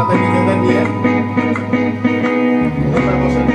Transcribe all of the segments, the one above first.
মাথায় নিজেদের নিয়ে বসেন।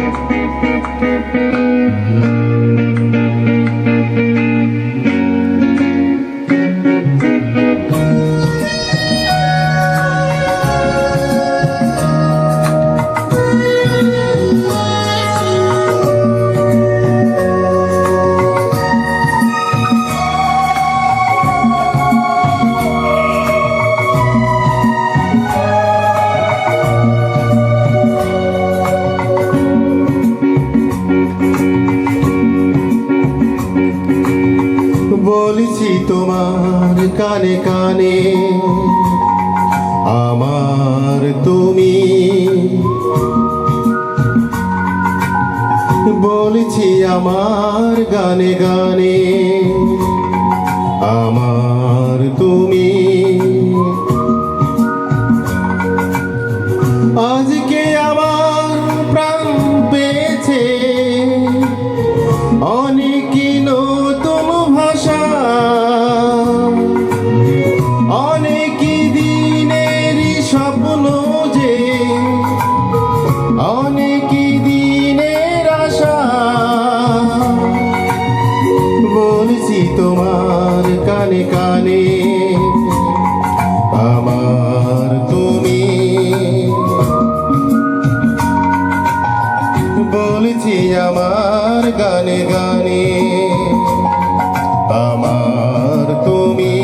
বলছি তোমার কানে কানে আমার তুমি, বলছি আমার গানে গানে আমার তুমি। আজকে আমার প্রাণ পেয়েছে অনেক নতুন ভাষা, অনেক দিনের স্বপ্ন যে অনেক দিনের আশা। বলছি তোমার কানে কানে আমার তুমি, বলছি আমার গানে গানে আমার তুমি।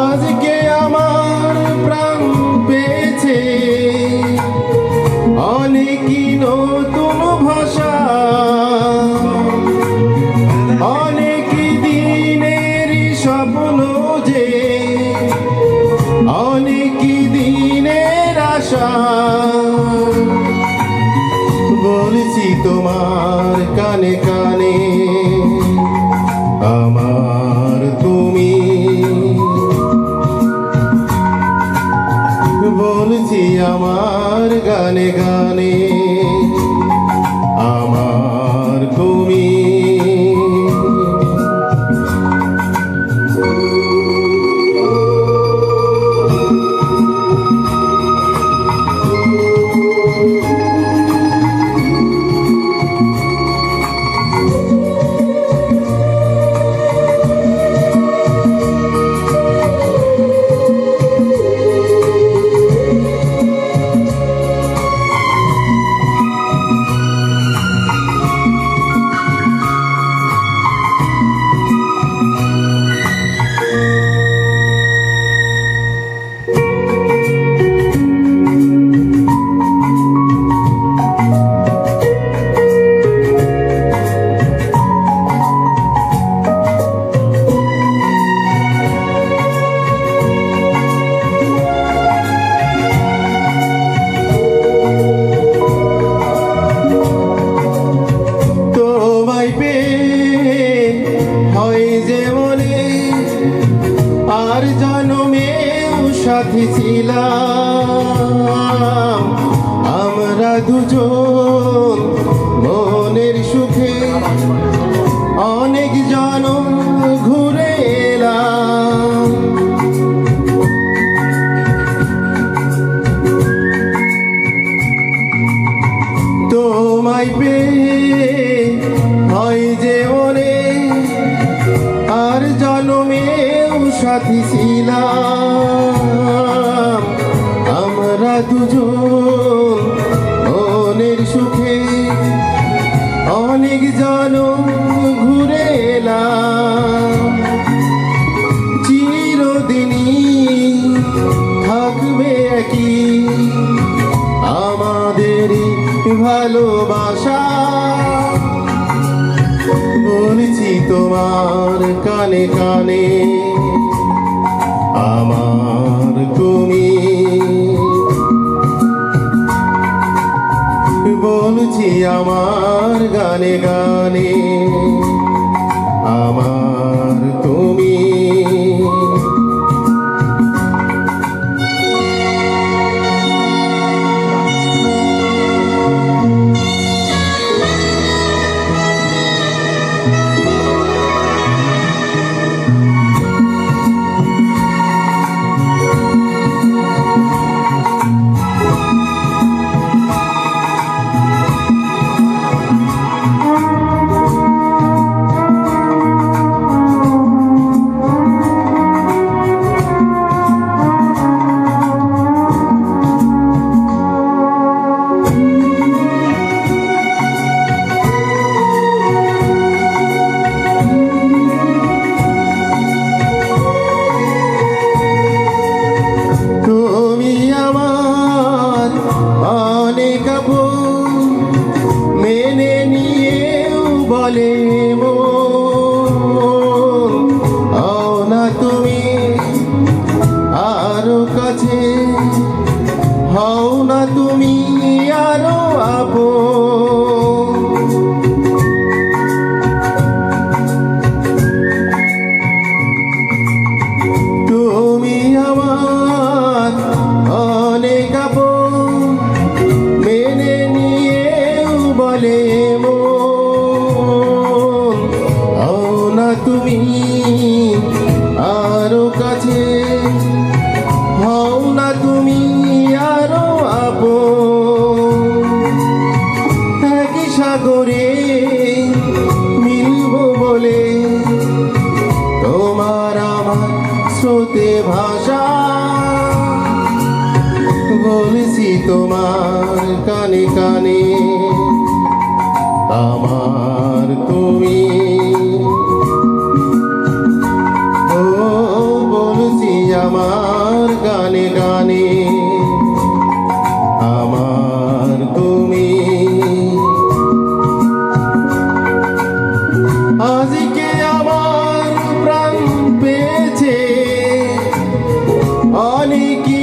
আজকে আমার প্রাণ পেয়েছে অনেক নতুন ভাষা, অনেক দিনের স্বপ্ন যে অনেক দিনের আশা। বলছি তোমার কানে কানে আমার তুমি, বলছি আমার গানে গানে আমার তুমি। আর জন্মেও সাথী ছিলাম আমরা দুজন মনের সুখে অনেক জনম ঘুরে এলাম। তোমায় পেয়ে হয় যে মনে আর জন্মেও সাথী ছিলাম আমরা দুজন মনের সুখে অনেক জনম ঘুরে এলাম। চিরদিনই থাকবে একই আমাদের ভালোবাসা। বলছি তোমার কানে কানে আমার তুমি, বলছি আমার গানে গানে আমার তুমি। বলে মন হও না তুমি আরো কাছে, হও না তুমি আরো আপন। তুমি আমার অনেক আপন, মেনে নিয়েও বলে মন হও না তুমি আরো কাছে, হও না তুমি আরো আপন। একই সাগরে মিলব বলে তোমার আমার স্রোতে ভাষা, বলেছি তোমার কানে কানে আমার তুমি। ও বলছি আমার গানে গানে আমার তুমি। আজকে আমার প্রাণ পেয়েছে অনেকই